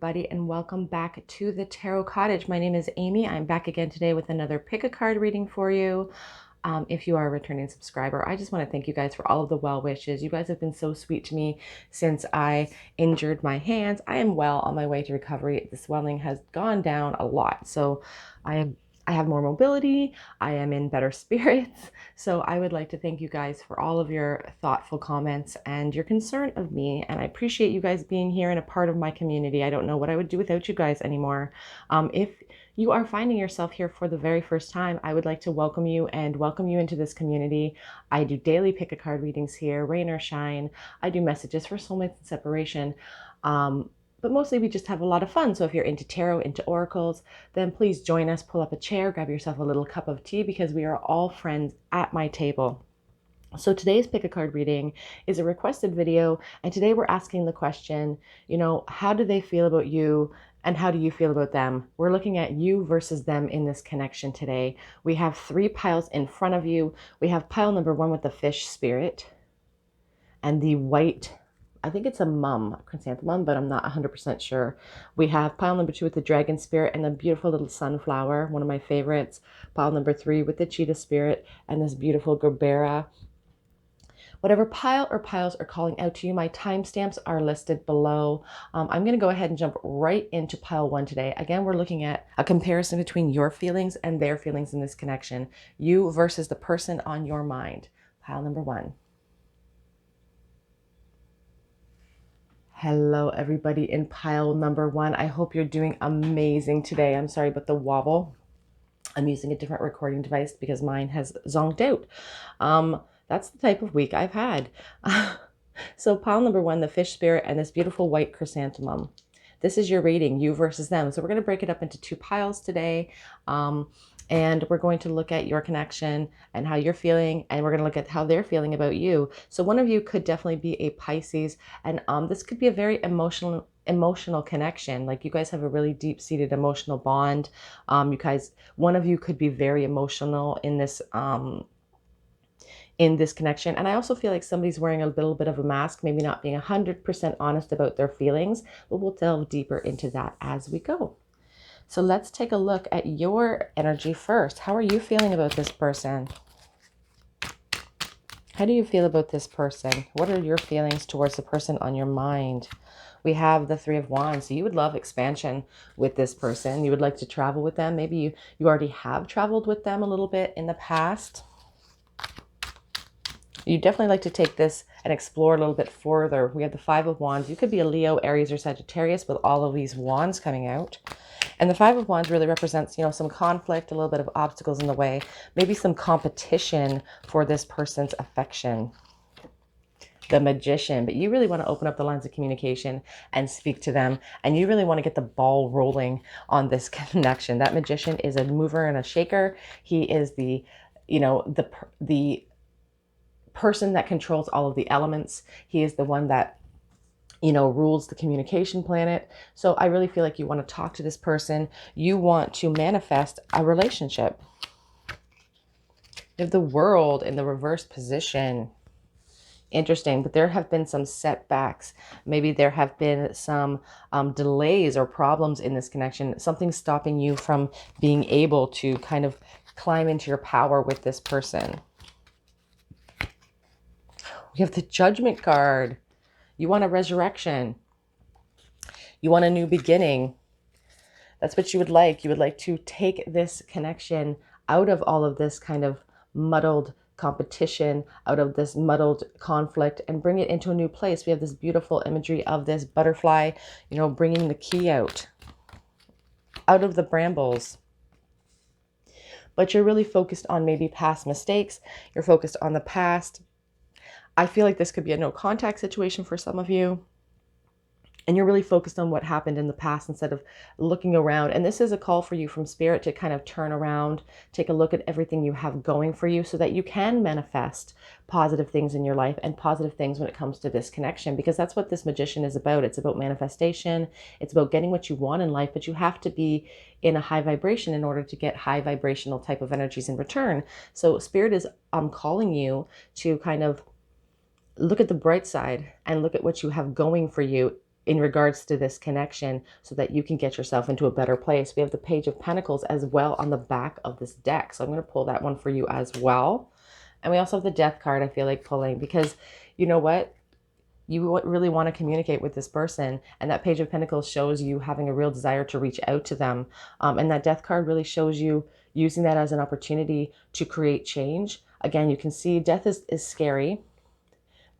everybody, and welcome back to the Tarot Cottage. My name is Amy. I'm back again today with another pick a card reading for you. If you are a returning subscriber, I just want to thank you guys for all of the well wishes. You guys have been so sweet to me since I injured my hands. I am well on my way to recovery. The swelling has gone down a lot, so I have more mobility. I am in better spirits. So I would like to thank you guys for all of your thoughtful comments and your concern of me. And I appreciate you guys being here and a part of my community. I don't know what I would do without you guys anymore. If you are finding yourself here for the very first time, I would like to welcome you into this community. I do daily pick a card readings here, rain or shine. I do messages for soulmates and separation. But mostly we just have a lot of fun. So if you're into tarot, into oracles, then please join us, pull up a chair, grab yourself a little cup of tea, because we are all friends at my table. So today's pick a card reading is a requested video. And today we're asking the question, how do they feel about you? And how do you feel about them? We're looking at you versus them in this connection today. We have 3 piles in front of you. We have pile number 1 with the fish spirit and the white, I think it's a chrysanthemum, but I'm not 100% sure. We have pile number 2 with the dragon spirit and the beautiful little sunflower, one of my favorites. Pile number 3 with the cheetah spirit and this beautiful gerbera. Whatever pile or piles are calling out to you, my timestamps are listed below. I'm going to go ahead and jump right into pile 1 today. Again, we're looking at a comparison between your feelings and their feelings in this connection. You versus the person on your mind. Pile number 1. Hello, everybody in pile number 1. I hope you're doing amazing today. I'm sorry about the wobble. I'm using a different recording device because mine has zonked out. That's the type of week I've had. So pile number 1, the fish spirit and this beautiful white chrysanthemum. This is your reading, you versus them. So we're going to break it up into 2 piles today. And we're going to look at your connection and how you're feeling, and we're going to look at how they're feeling about you. So one of you could definitely be a Pisces, and this could be a very emotional connection. Like you guys have a really deep-seated emotional bond. One of you could be very emotional in this connection. And I also feel like somebody's wearing a little bit of a mask, maybe not being 100% honest about their feelings, but we'll delve deeper into that as we go. So let's take a look at your energy first. How are you feeling about this person? How do you feel about this person? What are your feelings towards the person on your mind? We have the 3 of Wands. So you would love expansion with this person. You would like to travel with them. Maybe you already have traveled with them a little bit in the past. You definitely like to take this and explore a little bit further. We have the 5 of Wands. You could be a Leo, Aries, or Sagittarius with all of these wands coming out. And the 5 of Wands really represents, some conflict, a little bit of obstacles in the way, maybe some competition for this person's affection. The Magician, but you really want to open up the lines of communication and speak to them, and you really want to get the ball rolling on this connection. That Magician is a mover and a shaker. He is the person that controls all of the elements. He is the one that rules the communication planet. So I really feel like you want to talk to this person. You want to manifest a relationship. You have the World in the reverse position. Interesting, but there have been some setbacks. Maybe there have been some delays or problems in this connection. Something stopping you from being able to kind of climb into your power with this person. We have the Judgment card. You want a resurrection. You want a new beginning. That's what you would like. You would like to take this connection out of all of this kind of muddled competition, out of this muddled conflict, and bring it into a new place. We have this beautiful imagery of this butterfly, bringing the key out of the brambles. But you're really focused on maybe past mistakes. You're focused on the past. I feel like this could be a no contact situation for some of you. And you're really focused on what happened in the past instead of looking around. And this is a call for you from Spirit to kind of turn around, take a look at everything you have going for you so that you can manifest positive things in your life and positive things when it comes to this connection, because that's what this Magician is about. It's about manifestation. It's about getting what you want in life, but you have to be in a high vibration in order to get high vibrational type of energies in return. So Spirit is calling you to kind of look at the bright side and look at what you have going for you in regards to this connection so that you can get yourself into a better place. We have the Page of Pentacles as well on the back of this deck. So I'm going to pull that one for you as well. And we also have the Death card, I feel like pulling, because you know what? You really want to communicate with this person. And that Page of Pentacles shows you having a real desire to reach out to them. And that Death card really shows you using that as an opportunity to create change. Again, you can see death is scary,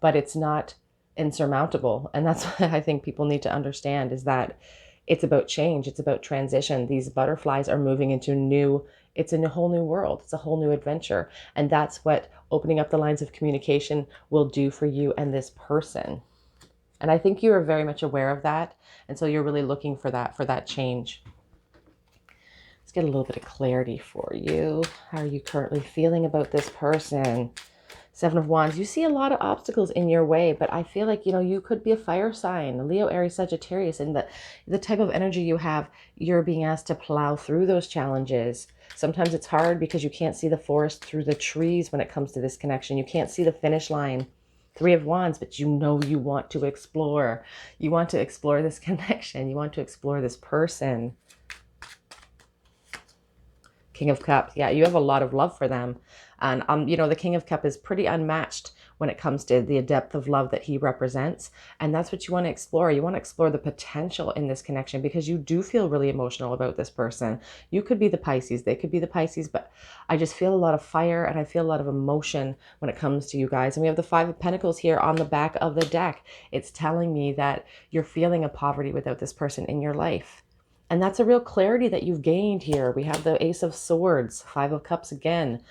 but it's not insurmountable. And that's what I think people need to understand, is that it's about change. It's about transition. These butterflies are moving into it's a whole new world. It's a whole new adventure. And that's what opening up the lines of communication will do for you and this person. And I think you are very much aware of that. And so you're really looking for that change. Let's get a little bit of clarity for you. How are you currently feeling about this person? Seven of Wands. You see a lot of obstacles in your way, but I feel like, you could be a fire sign, Leo, Aries, Sagittarius, and the type of energy you have, you're being asked to plow through those challenges. Sometimes it's hard because you can't see the forest through the trees when it comes to this connection. You can't see the finish line. Three of Wands, but you want to explore. You want to explore this connection. You want to explore this person. King of Cups. Yeah, you have a lot of love for them. And, the King of Cups is pretty unmatched when it comes to the depth of love that he represents. And that's what you want to explore. You want to explore the potential in this connection because you do feel really emotional about this person. You could be the Pisces. They could be the Pisces. But I just feel a lot of fire and I feel a lot of emotion when it comes to you guys. And we have the Five of Pentacles here on the back of the deck. It's telling me that you're feeling a poverty without this person in your life. And that's a real clarity that you've gained here. We have the Ace of Swords, Five of Cups again.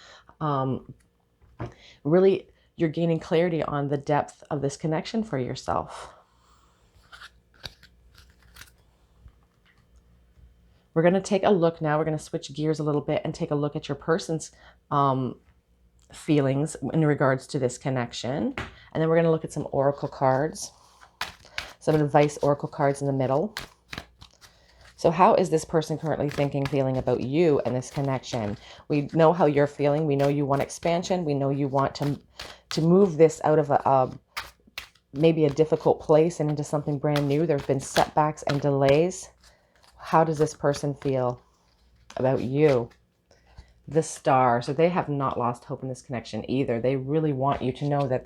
Really, you're gaining clarity on the depth of this connection for yourself. We're going to take a look now. We're going to switch gears a little bit and take a look at your person's feelings in regards to this connection. And then we're going to look at some oracle cards, some advice oracle cards in the middle. So how is this person currently thinking, feeling about you and this connection? We know how you're feeling. We know you want expansion. We know you want to move this out of maybe a difficult place and into something brand new. There have been setbacks and delays. How does this person feel about you? The Star. So they have not lost hope in this connection either. They really want you to know that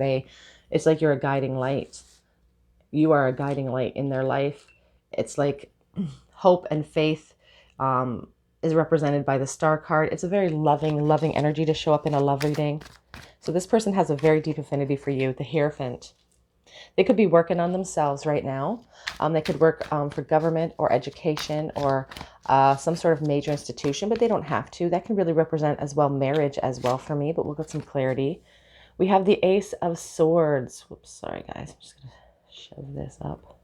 it's like you're a guiding light. You are a guiding light in their life. It's like hope and faith is represented by the Star card. It's a very loving energy to show up in a love reading. So this person has a very deep affinity for you, the Hierophant. They could be working on themselves right now. They could work for government or education or some sort of major institution, but they don't have to. That can really represent as well marriage as well for me, but we'll get some clarity. We have the Ace of Swords. Whoops, sorry guys. I'm just going to shove this up.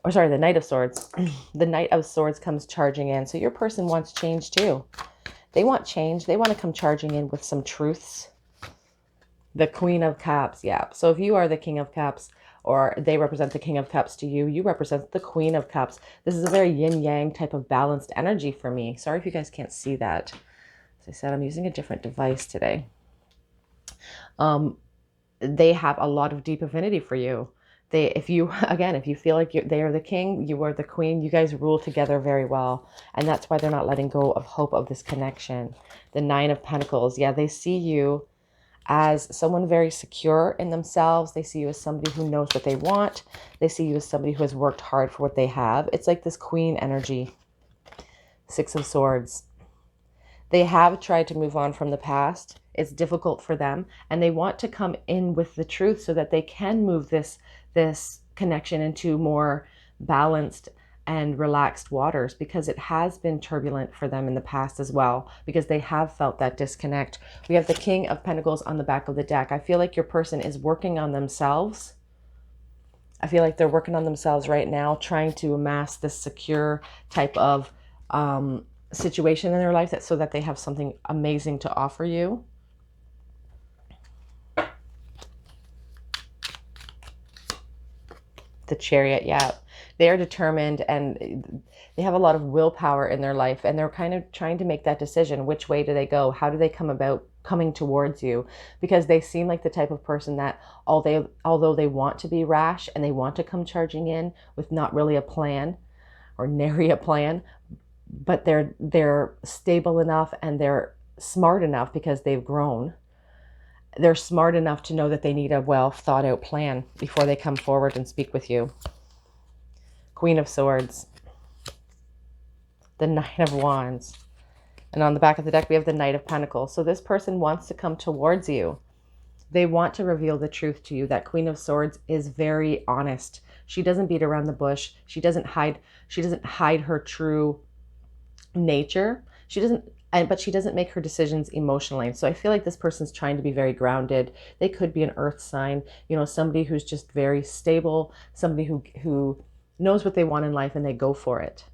Or sorry, the Knight of Swords. The Knight of Swords comes charging in. So your person wants change too. They want change. They want to come charging in with some truths. The Queen of Cups, yeah. So if you are the King of Cups or they represent the King of Cups to you, you represent the Queen of Cups. This is a very yin-yang type of balanced energy for me. Sorry if you guys can't see that. As I said, I'm using a different device today. They have a lot of deep affinity for you. If you feel like they are the king, you are the queen, you guys rule together very well. And that's why they're not letting go of hope of this connection. The Nine of Pentacles. Yeah, they see you as someone very secure in themselves. They see you as somebody who knows what they want. They see you as somebody who has worked hard for what they have. It's like this queen energy. Six of Swords. They have tried to move on from the past. It's difficult for them. And they want to come in with the truth so that they can move this connection into more balanced and relaxed waters, because it has been turbulent for them in the past as well, because they have felt that disconnect. We have the King of Pentacles on the back of the deck. I feel like your person is working on themselves. I feel like they're working on themselves right now, trying to amass this secure type of situation in their life so that they have something amazing to offer you. The Chariot, yeah. They are determined and they have a lot of willpower in their life, and they're kind of trying to make that decision. Which way do they go? How do they come about coming towards you, because they seem like the type of person that although they want to be rash and they want to come charging in with not really a plan or nary a plan, but they're stable enough and they're smart enough because they've grown. They're smart enough to know that they need a well thought out plan before they come forward and speak with you. Queen of Swords, the Knight of Wands, and on the back of the deck we have the Knight of Pentacles. So this person wants to come towards you. They want to reveal the truth to you. That Queen of Swords is very honest. She doesn't beat around the bush. She doesn't hide her true nature. But she doesn't make her decisions emotionally. So I feel like this person's trying to be very grounded. They could be an earth sign, you know, somebody who's just very stable, somebody who knows what they want in life and they go for it.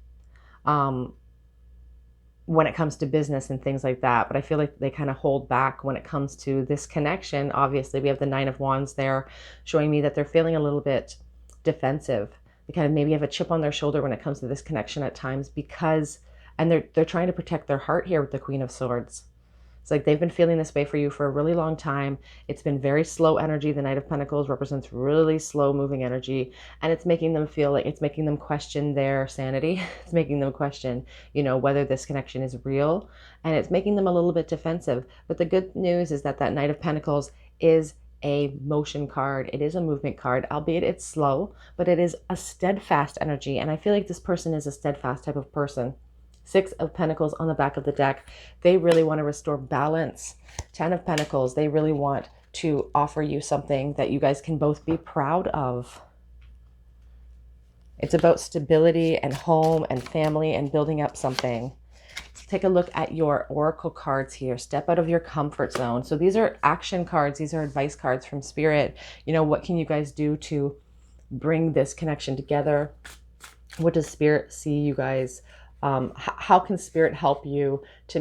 When it comes to business and things like that. But I feel like they kind of hold back when it comes to this connection. Obviously, we have the Nine of Wands there showing me that they're feeling a little bit defensive. They kind of maybe have a chip on their shoulder when it comes to this connection at times and they're trying to protect their heart here with the Queen of Swords. It's like they've been feeling this way for you for a really long time. It's been very slow energy. The Knight of Pentacles represents really slow moving energy, and it's making them feel like, it's making them question their sanity. It's making them question, you know, whether this connection is real, and it's making them a little bit defensive. But the good news is that Knight of Pentacles is a motion card. It is a movement card, albeit it's slow, but it is a steadfast energy. And I feel like this person is a steadfast type of person. Six of Pentacles on the back of the deck. They really want to restore balance. 10 of Pentacles. They really want to offer you something that you guys can both be proud of. It's about stability and home and family and building up something. Let's take a look at your oracle cards here. Step out of your comfort zone. So these are action cards. These are advice cards from Spirit. You know, what can you guys do to bring this connection together? What does Spirit see you guys? How can Spirit help you to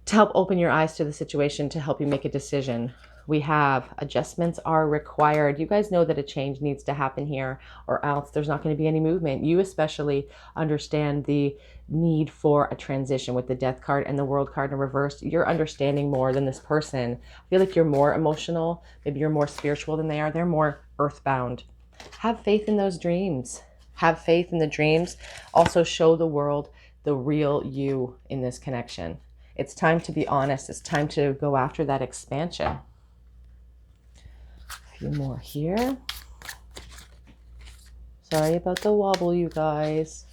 help open your eyes to the situation, to help you make a decision? We have adjustments are required. You guys know that a change needs to happen here, or else there's not going to be any movement. You especially understand the need for a transition with the Death card and the World card in reverse. You're understanding more than this person. I feel like you're more emotional. Maybe you're more spiritual than they are. They're more earthbound. Have faith in those dreams. Have faith in the dreams. Also show the world the real you in this connection. It's time to be honest. It's time to go after that expansion. A few more here. Sorry about the wobble, you guys.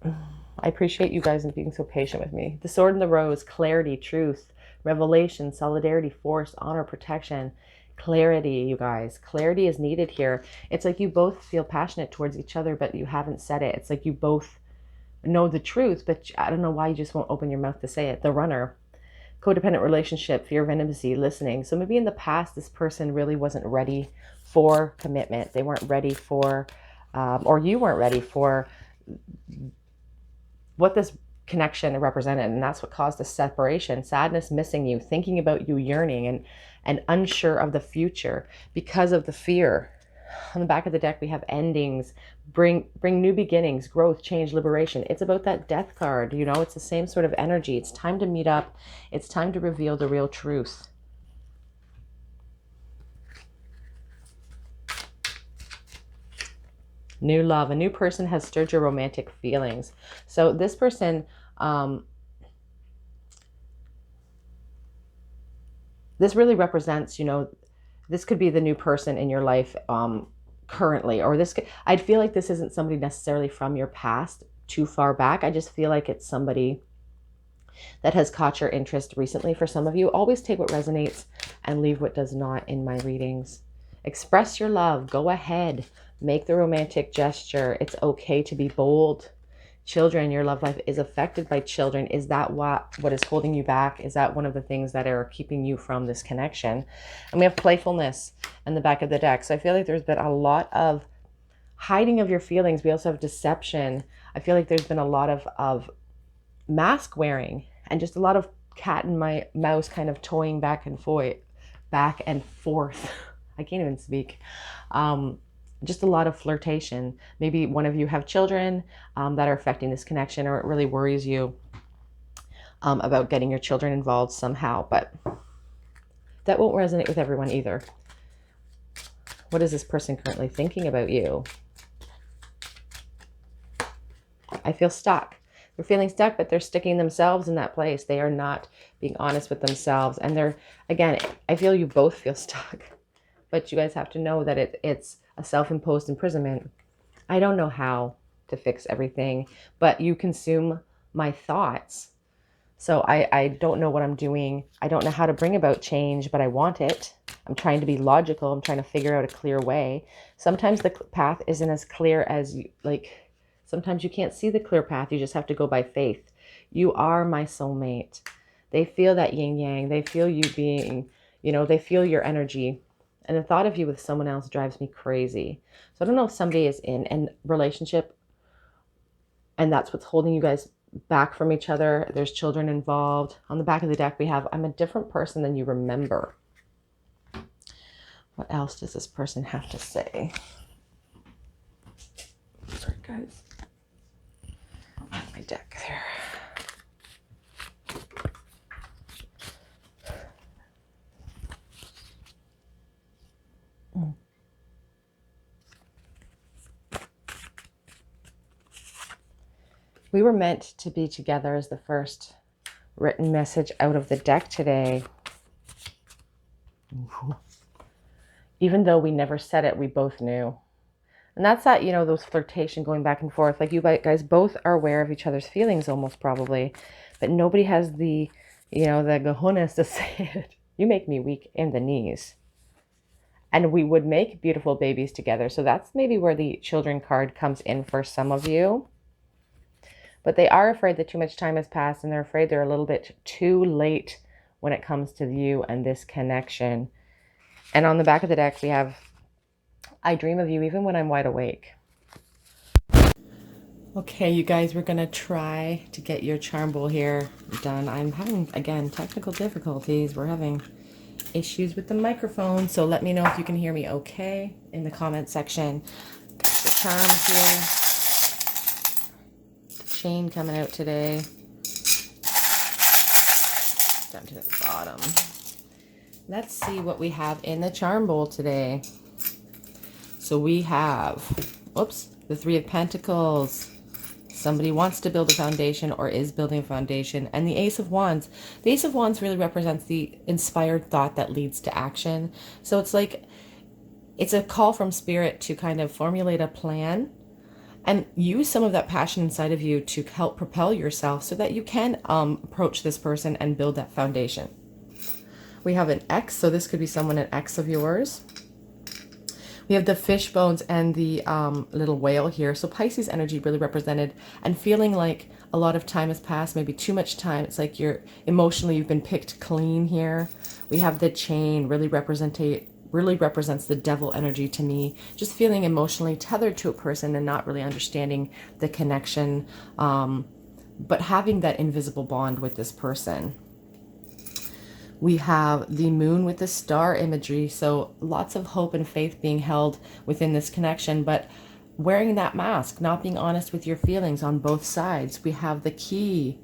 I appreciate you guys and being so patient with me. The Sword and the Rose, clarity, truth, revelation, solidarity, force, honor, protection. Clarity, you guys. Clarity is needed here. It's like you both feel passionate towards each other, but you haven't said it. It's like you both know the truth, but I don't know why you just won't open your mouth to say it. The Runner, codependent relationship, fear of intimacy, listening. So maybe in the past, this person really wasn't ready for commitment. They weren't ready for, or you weren't ready for what this connection represented, and that's what caused the separation. Sadness, missing you, thinking about you, yearning, and unsure of the future because of the fear. On the back of the deck we have endings, bring new beginnings, growth, change, liberation. It's about that Death card, you know. It's the same sort of energy. It's time to meet up. It's time to reveal the real truth. New love. A new person has stirred your romantic feelings. So this person, this really represents, you know, this could be the new person in your life currently, or I'd feel like this isn't somebody necessarily from your past too far back. I just feel like it's somebody that has caught your interest recently. For some of you, always take what resonates and leave what does not in my readings. Express your love. Go ahead. Make the romantic gesture. It's okay to be bold. Children, your love life is affected by children. Is that what is holding you back? Is that one of the things that are keeping you from this connection? And we have playfulness in the back of the deck. So I feel like there's been a lot of hiding of your feelings. We also have deception. I feel like there's been a lot of mask wearing and just a lot of cat and mouse kind of toying back and forth. I can't even speak. just a lot of flirtation. Maybe one of you have children that are affecting this connection, or it really worries you about getting your children involved somehow, but that won't resonate with everyone either. What is this person currently thinking about you? I feel stuck. They're feeling stuck, but they're sticking themselves in that place. They are not being honest with themselves. And they're, again, I feel you both feel stuck, but you guys have to know that it's a self-imposed imprisonment. I don't know how to fix everything, but you consume my thoughts. So I don't know what I'm doing. I don't know how to bring about change, but I want it. I'm trying to be logical. I'm trying to figure out a clear way. Sometimes the path isn't as clear as you, like, sometimes you can't see the clear path. You just have to go by faith. You are my soulmate. They feel that yin yang. They feel you being, they feel your energy. And the thought of you with someone else drives me crazy. So I don't know if somebody is in a relationship and that's what's holding you guys back from each other. There's children involved. On the back of the deck, we have, I'm a different person than you remember. What else does this person have to say? Sorry, guys. My deck there. We were meant to be together as the first written message out of the deck today. Even though we never said it, we both knew. And that's that, those flirtation going back and forth. Like, you guys both are aware of each other's feelings almost probably, but nobody has the, the cojones to say it. You make me weak in the knees. And we would make beautiful babies together. So that's maybe where the children card comes in for some of you. But they are afraid that too much time has passed, and they're afraid they're a little bit too late when it comes to you and this connection. And on the back of the deck, we have, I dream of you even when I'm wide awake. Okay, you guys, we're going to try to get your charm bowl here done. I'm having, again, technical difficulties. We're having issues with the microphone, so let me know if you can hear me okay in the comment section. Got the charms here. Chain coming out today. Down to the bottom. Let's see what we have in the charm bowl today. So we have, the Three of Pentacles. Somebody wants to build a foundation or is building a foundation. And the Ace of Wands. The Ace of Wands really represents the inspired thought that leads to action. So it's like, it's a call from spirit to kind of formulate a plan and use some of that passion inside of you to help propel yourself so that you can approach this person and build that foundation. We have an X, so this could be someone, an ex of yours. We have the fish bones and the little whale here. So Pisces energy really represented, and feeling like a lot of time has passed, maybe too much time. It's like you've been picked clean here. We have the chain, really represents the devil energy to me. Just feeling emotionally tethered to a person and not really understanding the connection, but having that invisible bond with this person. We have the moon with the star imagery. So lots of hope and faith being held within this connection, but wearing that mask, not being honest with your feelings on both sides. We have the key.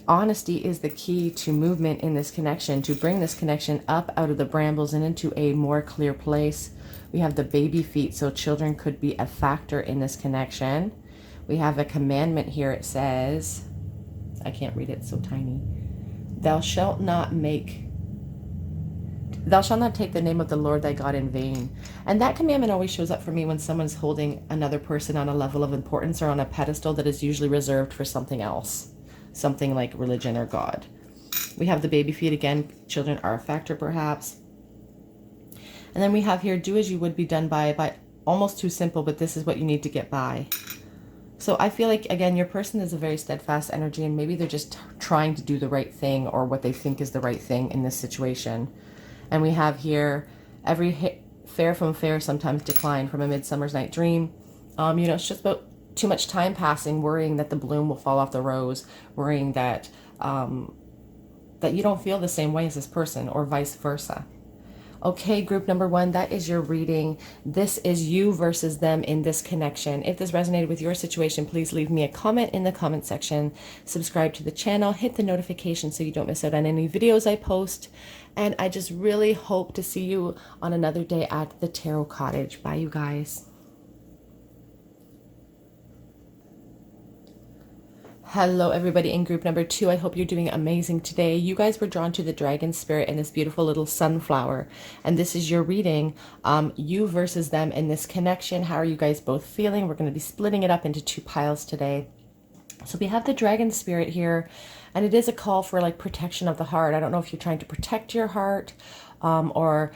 Honesty is the key to movement in this connection, to bring this connection up out of the brambles and into a more clear place. We have the baby feet, so children could be a factor in this connection. We have a commandment here. It says, I can't read it, it's so tiny. Thou shalt not take the name of the Lord thy God in vain. And that commandment always shows up for me when someone's holding another person on a level of importance or on a pedestal that is usually reserved for something else. Something like religion or God. We have the baby feet again. Children are a factor perhaps. And then we have here, do as you would be done by almost too simple, but this is what you need to get by. So I feel like, again, your person is a very steadfast energy, and maybe they're just trying to do the right thing or what they think is the right thing in this situation. And we have here, every fair from fair sometimes decline, from A Midsummer's Night Dream. It's just about too much time passing, worrying that the bloom will fall off the rose, worrying that that you don't feel the same way as this person, or vice versa. Okay, group number 1, that is your reading. This is you versus them in this connection. If this resonated with your situation, please leave me a comment in the comment section. Subscribe to the channel, hit the notification so you don't miss out on any videos I post. And I just really hope to see you on another day at the Tarot Cottage. Bye, you guys. Hello everybody in group number 2. I hope you're doing amazing today. You guys were drawn to the dragon spirit and this beautiful little sunflower. And this is your reading, you versus them in this connection. How are you guys both feeling? We're going to be splitting it up into 2 piles today. So we have the dragon spirit here, and it is a call for like protection of the heart. I don't know if you're trying to protect your heart, or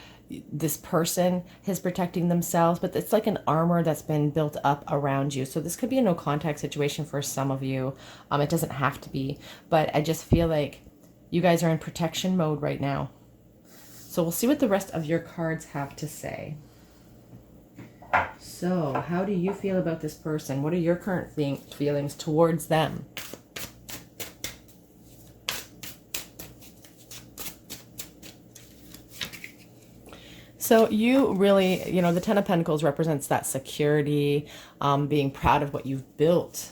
this person is protecting themselves, but it's like an armor that's been built up around you. So this could be a no contact situation for some of you. It doesn't have to be, but I just feel like you guys are in protection mode right now. So we'll see what the rest of your cards have to say. So how do you feel about this person? What are your current feelings towards them? So you really, you know, the Ten of Pentacles represents that security, being proud of what you've built.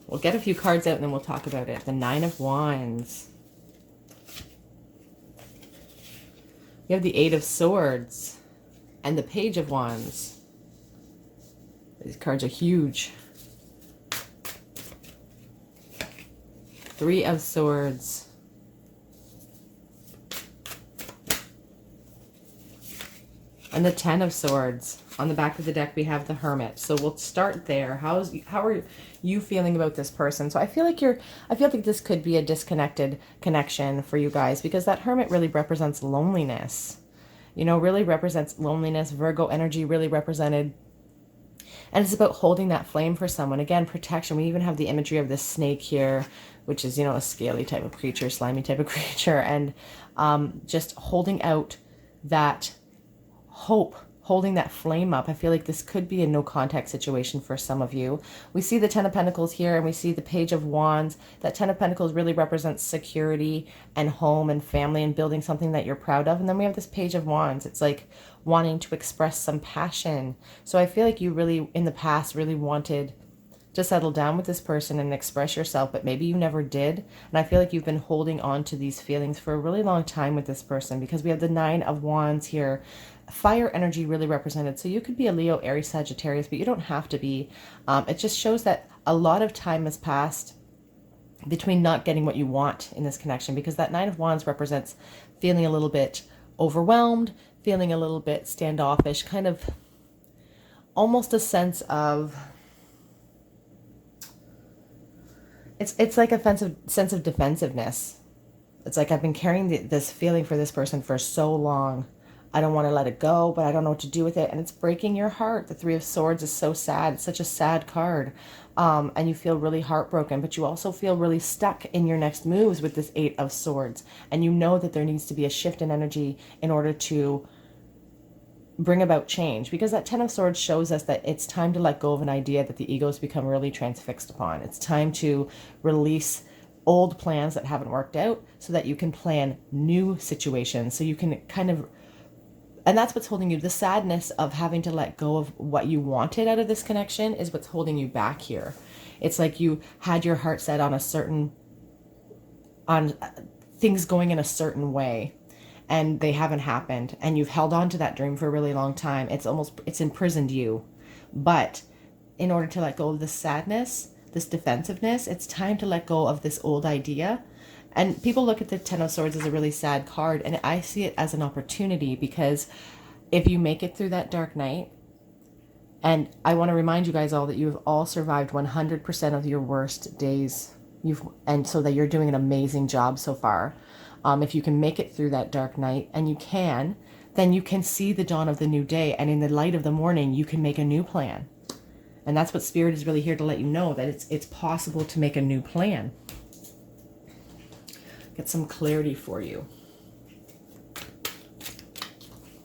We'll get a few cards out and then we'll talk about it. The Nine of Wands. You have the Eight of Swords and the Page of Wands. These cards are huge. Three of Swords. And the Ten of Swords. On the back of the deck, we have the Hermit. So we'll start there. How are you feeling about this person? So I feel like this could be a disconnected connection for you guys, because that Hermit really represents loneliness. You know, really represents loneliness. Virgo energy really represented. And it's about holding that flame for someone. Again, protection. We even have the imagery of this snake here, which is, you know, a scaly type of creature, slimy type of creature. And just holding out that hope, holding that flame up. I feel like this could be a no contact situation for some of you. We see the Ten of Pentacles here and we see the Page of Wands. That Ten of Pentacles really represents security and home and family and building something that you're proud of. And then we have this Page of Wands. It's like wanting to express some passion. So I feel like you really, in the past, really wanted to settle down with this person and express yourself, but maybe you never did. And I feel like you've been holding on to these feelings for a really long time with this person, because we have the Nine of Wands here. Fire energy really represented. So you could be a Leo, Aries, Sagittarius, but you don't have to be. It just shows that a lot of time has passed between not getting what you want in this connection, because that Nine of Wands represents feeling a little bit overwhelmed, feeling a little bit standoffish, kind of almost a sense of, it's like a sense of defensiveness. It's like, I've been carrying this feeling for this person for so long. I don't want to let it go, but I don't know what to do with it. And it's breaking your heart. The Three of Swords is so sad. It's such a sad card. And you feel really heartbroken, but you also feel really stuck in your next moves with this Eight of Swords. And you know that there needs to be a shift in energy in order to bring about change, because that Ten of Swords shows us that it's time to let go of an idea that the ego's become really transfixed upon. It's time to release old plans that haven't worked out so that you can plan new situations. So you can kind of, and that's what's holding you. The sadness of having to let go of what you wanted out of this connection is what's holding you back here. It's like you had your heart set on on things going in a certain way, and they haven't happened, and you've held on to that dream for a really long time. It's imprisoned you. But in order to let go of this sadness, this defensiveness, it's time to let go of this old idea. And people look at the Ten of Swords as a really sad card, and I see it as an opportunity, because if you make it through that dark night, and I want to remind you guys all that you've all survived 100% of your worst days, and so that you're doing an amazing job so far. If you can make it through that dark night, and you can, then you can see the dawn of the new day, and in the light of the morning, you can make a new plan. And that's what Spirit is really here to let you know, that it's possible to make a new plan. Get some clarity for you.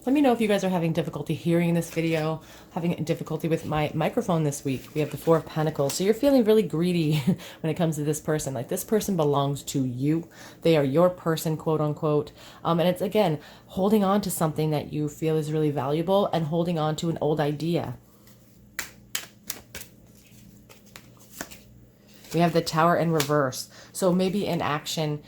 Let me know if you guys are having difficulty hearing this video, having difficulty with my microphone this week. We have the Four of Pentacles. So you're feeling really greedy when it comes to this person. Like this person belongs to you. They are your person, quote unquote. And it's, again, holding on to something that you feel is really valuable and holding on to an old idea. We have the Tower in reverse. So maybe inaction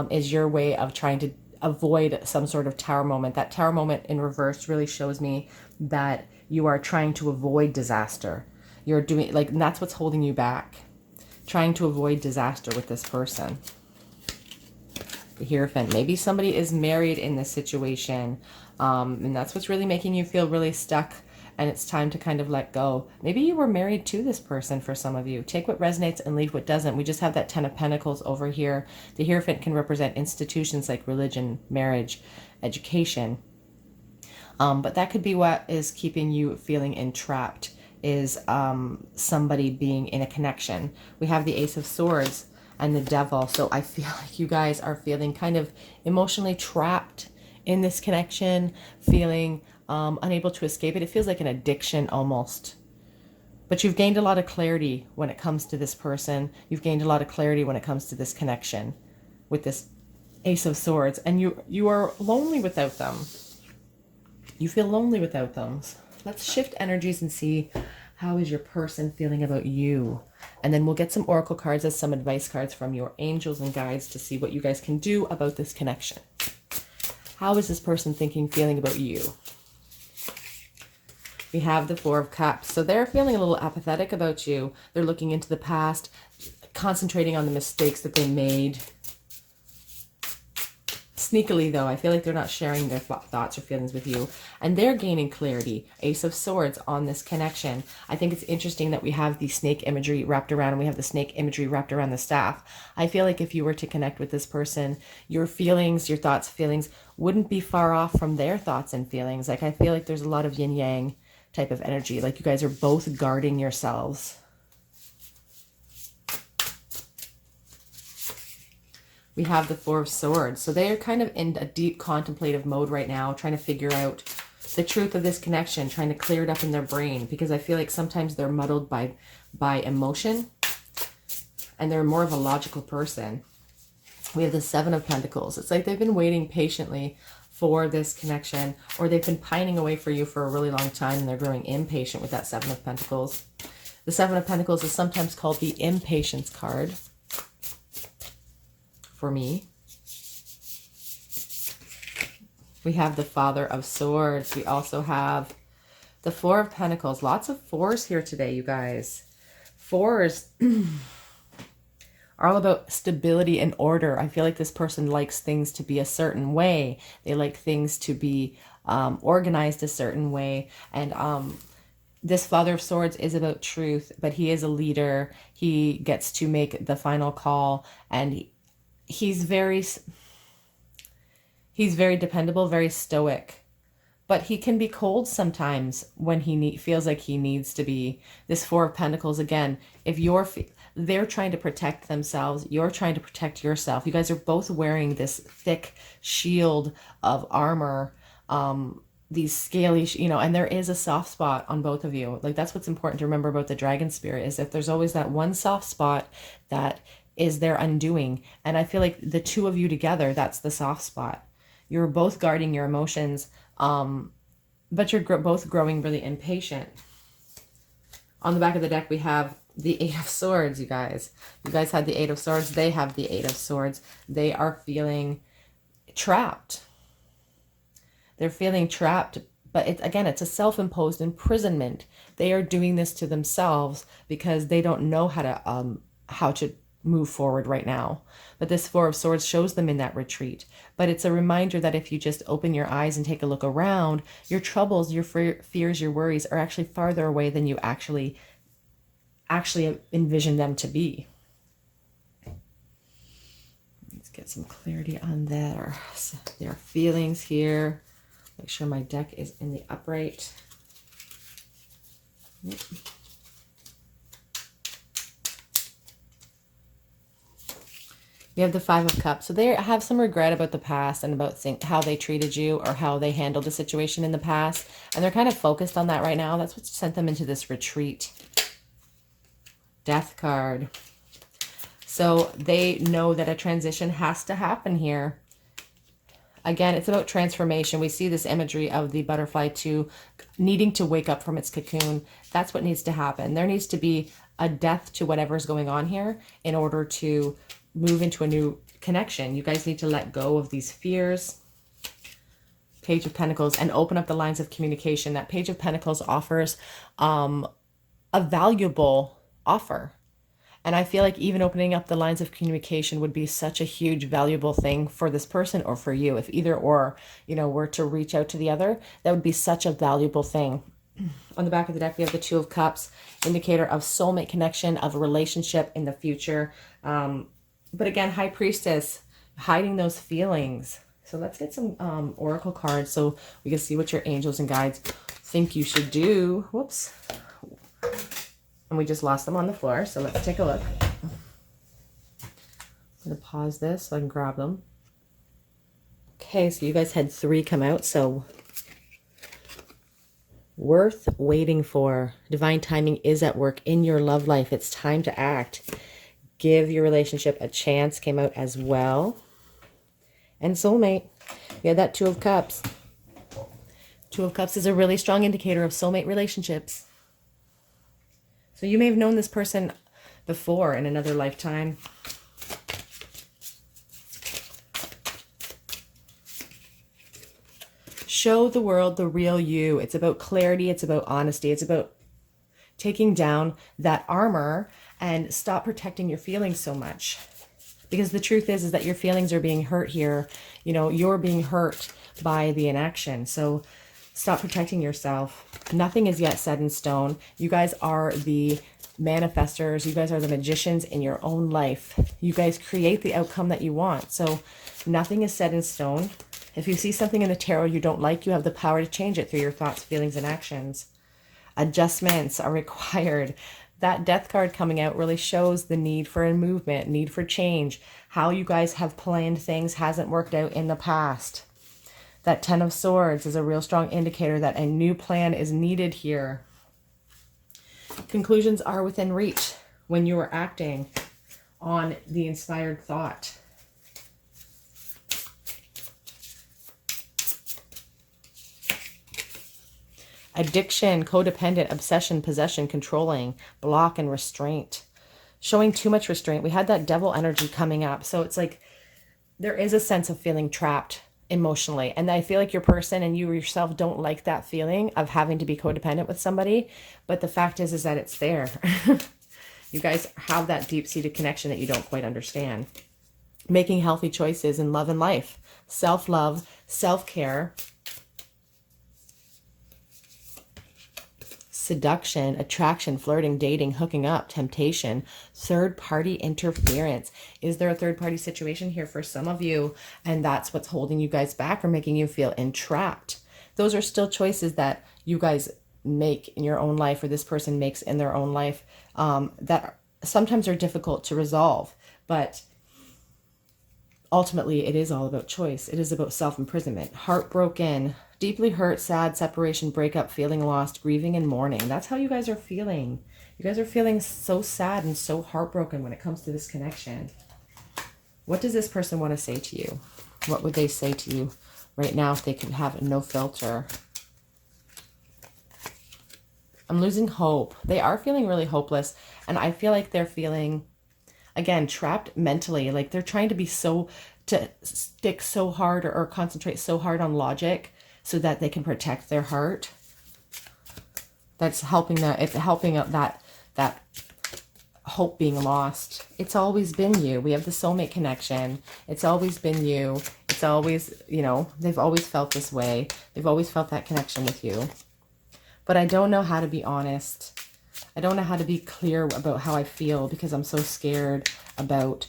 is your way of trying to avoid some sort of tower moment. That tower moment in reverse really shows me that you are trying to avoid disaster. You're doing, like, and that's what's holding you back. Trying to avoid disaster with this person. The Hierophant. Maybe somebody is married in this situation. And that's what's really making you feel really stuck. And it's time to kind of let go. Maybe you were married to this person for some of you. Take what resonates and leave what doesn't. We just have that Ten of Pentacles over here. The Hierophant can represent institutions like religion, marriage, education. But that could be what is keeping you feeling entrapped, is somebody being in a connection. We have the Ace of Swords and the Devil. So I feel like you guys are feeling kind of emotionally trapped in this connection, feeling unable to escape it. It feels like an addiction almost. But you've gained a lot of clarity when it comes to this person. You've gained a lot of clarity when it comes to this connection with this Ace of Swords. And you are lonely without them. You feel lonely without them. Let's shift energies and see how is your person feeling about you. And then we'll get some oracle cards as some advice cards from your angels and guides to see what you guys can do about this connection. How is this person thinking, feeling about you? We have the Four of Cups. So they're feeling a little apathetic about you. They're looking into the past, concentrating on the mistakes that they made. Sneakily, though, I feel like they're not sharing their thoughts or feelings with you. And they're gaining clarity. Ace of Swords on this connection. I think it's interesting that we have the snake imagery wrapped around, and we have the snake imagery wrapped around the staff. I feel like if you were to connect with this person, your feelings, your thoughts, feelings wouldn't be far off from their thoughts and feelings. Like, I feel like there's a lot of yin-yang type of energy. Like you guys are both guarding yourselves. We have the Four of Swords. So they are kind of in a deep contemplative mode right now, trying to figure out the truth of this connection, trying to clear it up in their brain, because I feel like sometimes they're muddled by emotion and they're more of a logical person. We have the Seven of Pentacles. It's like they've been waiting patiently for this connection, or they've been pining away for you for a really long time and they're growing impatient with that Seven of Pentacles. The Seven of Pentacles is sometimes called the impatience card for me. We have the Father of Swords. We also have the Four of Pentacles. Lots of fours here today, you guys. Fours are all about stability and order. I feel like this person likes things to be a certain way. They like things to be organized a certain way. And this Father of Swords is about truth, but he is a leader. He gets to make the final call, and he's very dependable, very stoic. But he can be cold sometimes when he feels like he needs to be. This Four of Pentacles, again, if they're trying to protect themselves, you're trying to protect yourself. You guys are both wearing this thick shield of armor, these scaly, and there is a soft spot on both of you. Like, that's what's important to remember about the dragon spirit, is that there's always that one soft spot that is their undoing. And I feel like the two of you together, that's the soft spot. You're both guarding your emotions, but you're both growing really impatient. On the back of the deck, we have the Eight of Swords, you guys. You guys had the Eight of Swords. They have the Eight of Swords. They are feeling trapped. They're feeling trapped, but it's a self-imposed imprisonment. They are doing this to themselves because they don't know how to move forward right now. But this Four of Swords shows them in that retreat. But it's a reminder that if you just open your eyes and take a look around, your troubles, your fears, your worries are actually farther away than you actually envision them to be. Let's get some clarity on their feelings here. Make sure my deck is in the upright. Yep. We have the Five of Cups. So they have some regret about the past and about how they treated you or how they handled the situation in the past. And they're kind of focused on that right now. That's what sent them into this retreat. Death card. So they know that a transition has to happen here. Again, it's about transformation. We see this imagery of the butterfly too, needing to wake up from its cocoon. That's what needs to happen. There needs to be a death to whatever's going on here in order to move into a new connection. You guys need to let go of these fears. Page of Pentacles, and open up the lines of communication. That Page of Pentacles offers a valuable offer. And I feel like even opening up the lines of communication would be such a huge, valuable thing for this person or for you. If either or, you know, were to reach out to the other, that would be such a valuable thing. On the back of the deck, we have the Two of Cups, indicator of soulmate connection, of a relationship in the future. But again, High Priestess, hiding those feelings. So let's get some oracle cards so we can see what your angels and guides think you should do. Whoops. And we just lost them on the floor, so let's take a look. I'm going to pause this so I can grab them. Okay, so you guys had 3 come out, so worth waiting for. Divine timing is at work in your love life. It's time to act. Give your relationship a chance came out as well. And soulmate. We had that Two of Cups. Two of Cups is a really strong indicator of soulmate relationships. So you may have known this person before in another lifetime. Show the world the real you. It's about clarity. It's about honesty. It's about taking down that armor and stop protecting your feelings so much. Because the truth is that your feelings are being hurt here. You know, you're being hurt by the inaction. So stop protecting yourself. Nothing is yet set in stone. You guys are the manifestors. You guys are the magicians in your own life. You guys create the outcome that you want. So nothing is set in stone. If you see something in the tarot you don't like, you have the power to change it through your thoughts, feelings, and actions. Adjustments are required. That Death card coming out really shows the need for a movement, need for change. How you guys have planned things hasn't worked out in the past. That Ten of Swords is a real strong indicator that a new plan is needed here. Conclusions are within reach when you are acting on the inspired thought. Addiction, codependent, obsession, possession, controlling, block, and restraint. Showing too much restraint. We had that devil energy coming up. So it's like there is a sense of feeling trapped emotionally. And I feel like your person and you yourself don't like that feeling of having to be codependent with somebody. But the fact is that it's there. You guys have that deep-seated connection that you don't quite understand. Making healthy choices in love and life. Self-love, self-care. Seduction, attraction, flirting, dating, hooking up, temptation, third-party interference. Is there a third-party situation here for some of you? And that's what's holding you guys back or making you feel entrapped. Those are still choices that you guys make in your own life or this person makes in their own life that sometimes are difficult to resolve. But ultimately, it is all about choice. It is about self-imprisonment. Heartbroken, deeply hurt, sad, separation, breakup, feeling lost, grieving, and mourning. That's how you guys are feeling. You guys are feeling so sad and so heartbroken when it comes to this connection. What does this person want to say to you? What would they say to you right now if they could have no filter? I'm losing hope. They are feeling really hopeless. And I feel like they're feeling, again, trapped mentally. Like they're trying to stick so hard or concentrate so hard on logic so that they can protect their heart. That's helping that. It's helping that hope being lost. It's always been you. We have the soulmate connection. It's always been you. It's always, you know, they've always felt this way. They've always felt that connection with you. But I don't know how to be honest. I don't know how to be clear about how I feel because I'm so scared about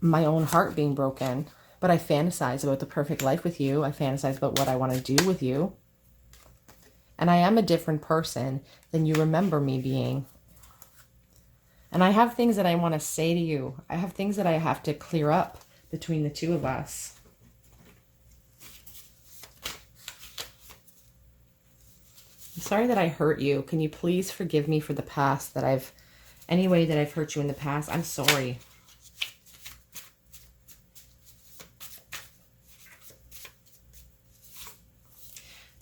my own heart being broken. But I fantasize about the perfect life with you. I fantasize about what I want to do with you. And I am a different person than you remember me being. And I have things that I want to say to you. I have things that I have to clear up between the two of us. I'm sorry that I hurt you. Can you please forgive me for the past, that any way that I've hurt you in the past? I'm sorry.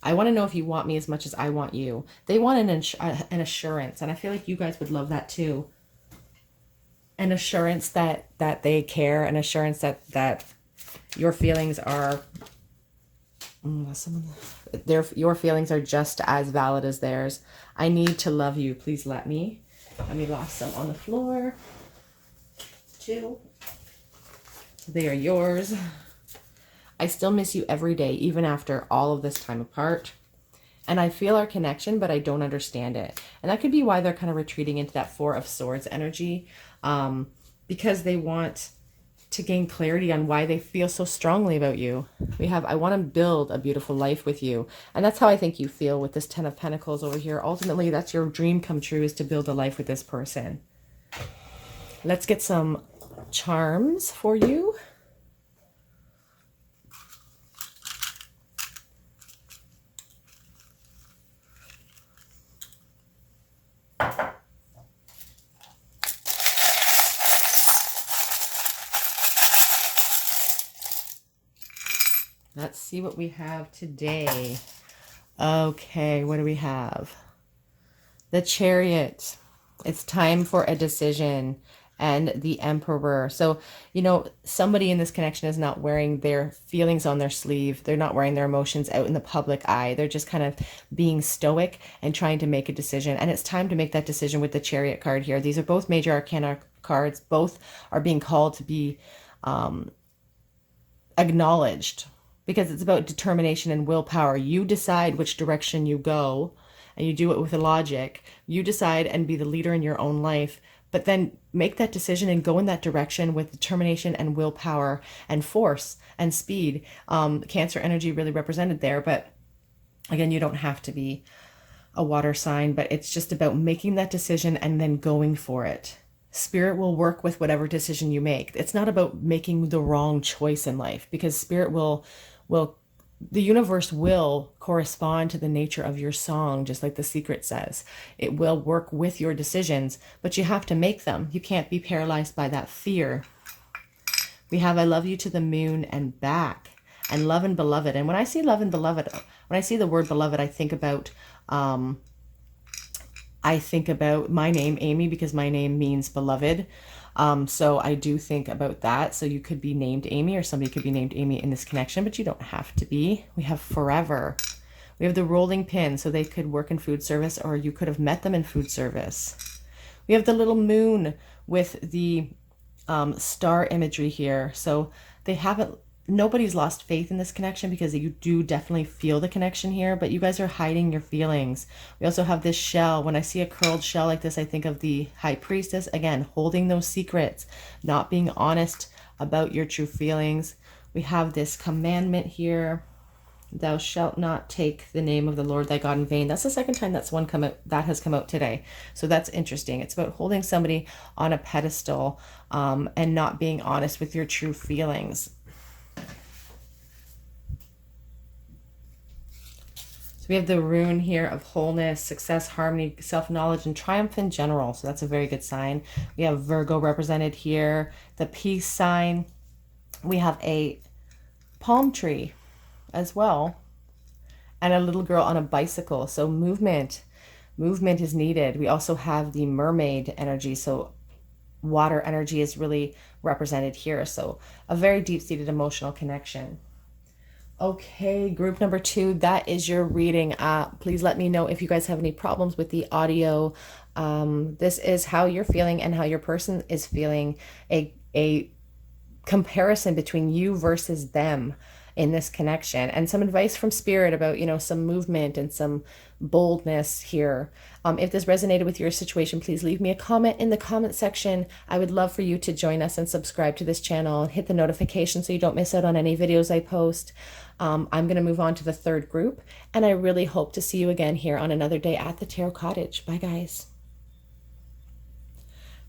I want to know if you want me as much as I want you. They want an assurance, and I feel like you guys would love that too. An assurance that they care, an assurance that your feelings are your feelings are just as valid as theirs. I need to love you. Please let me. And we lost some on the floor. 2. They are yours. I still miss you every day, even after all of this time apart. And I feel our connection, but I don't understand it. And that could be why they're kind of retreating into that 4 of Swords energy, because they want to gain clarity on why they feel so strongly about you. We have, I want to build a beautiful life with you. And that's how I think you feel with this 10 of Pentacles over here. Ultimately, that's your dream come true, is to build a life with this person. Let's get some charms for you. Let's see what we have today. Okay, what do we have? The Chariot. It's time for a decision. And the Emperor. So, you know, somebody in this connection is not wearing their feelings on their sleeve. They're not wearing their emotions out in the public eye. They're just kind of being stoic and trying to make a decision. And it's time to make that decision with the Chariot card here. These are both major arcana cards. Both are being called to be acknowledged, because it's about determination and willpower. You decide which direction you go, and you do it with logic. You decide and be the leader in your own life. But then make that decision and go in that direction with determination and willpower and force and speed. Cancer energy really represented there. But again, you don't have to be a water sign, but it's just about making that decision and then going for it. Spirit will work with whatever decision you make. It's not about making the wrong choice in life, because Spirit the universe will correspond to the nature of your song, just like The Secret says. It will work with your decisions, but you have to make them. You can't be paralyzed by that fear. We have I love you to the moon and back, and love and beloved. And when I see love and beloved, when I see the word beloved, I think about my name, Amy, because my name means beloved. So I do think about that. So you could be named Amy, or somebody could be named Amy in this connection, but you don't have to be. We have forever. We have the rolling pin, so they could work in food service, or you could have met them in food service. We have the little moon with the star imagery here. So nobody's lost faith in this connection, because you do definitely feel the connection here, but you guys are hiding your feelings. We also have this shell. When I see a curled shell like this, I think of the High Priestess, again, holding those secrets, not being honest about your true feelings. We have this commandment here. Thou shalt not take the name of the Lord thy God in vain. That's the second time that has come out today. So that's interesting. It's about holding somebody on a pedestal and not being honest with your true feelings. So we have the rune here of wholeness, success, harmony, self-knowledge, and triumph in general. So that's a very good sign. We have Virgo represented here, the peace sign. We have a palm tree as well, and a little girl on a bicycle. So movement is needed. We also have the mermaid energy. So water energy is really represented here. So a very deep-seated emotional connection. Okay, group number 2, that is your reading. Please let me know if you guys have any problems with the audio. This is how you're feeling and how your person is feeling, a comparison between you versus them in this connection, and some advice from Spirit about, you know, some movement and some boldness here. If this resonated with your situation, please leave me a comment in the comment section. I would love for you to join us and subscribe to this channel and hit the notification so you don't miss out on any videos I post. I'm going to move on to the third group, and I really hope to see you again here on another day at the Tarot Cottage. Bye, guys.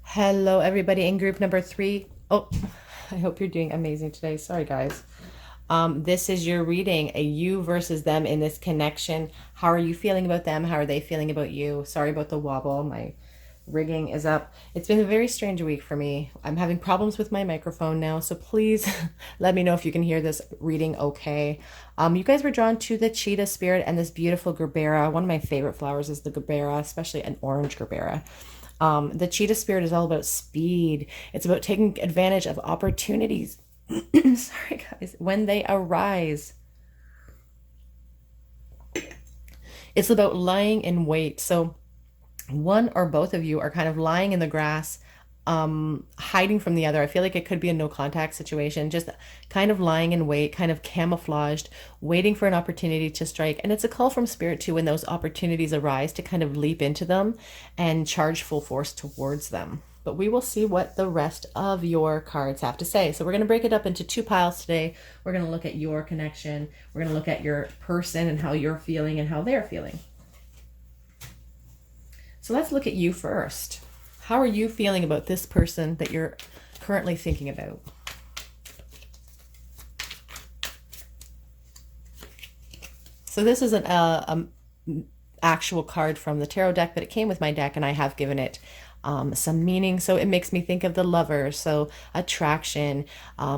Hello, everybody in group number 3. Oh, I hope you're doing amazing today. Sorry, guys. This is your reading, a you versus them in this connection. How are you feeling about them? How are they feeling about you? Sorry about the wobble. My rigging is up. It's been a very strange week for me. I'm having problems with my microphone now, so please let me know if you can hear this reading okay. You guys were drawn to the cheetah spirit and this beautiful gerbera. One of my favorite flowers is the gerbera, especially an orange gerbera. The cheetah spirit is all about speed. It's about taking advantage of opportunities. Sorry, guys. When they arise, it's about lying in wait. So one or both of you are kind of lying in the grass, hiding from the other. I feel like it could be a no contact situation, just kind of lying in wait, kind of camouflaged, waiting for an opportunity to strike. And it's a call from spirit too, when those opportunities arise, to kind of leap into them and charge full force towards them. But we will see what the rest of your cards have to say. So we're going to break it up into 2 piles today. We're going to look at your connection. We're going to look at your person and how you're feeling and how they're feeling. So let's look at you first. How are you feeling about this person that you're currently thinking about? So this is an actual card from the tarot deck, but it came with my deck and I have given it some meaning. So it makes me think of the Lovers, so attraction,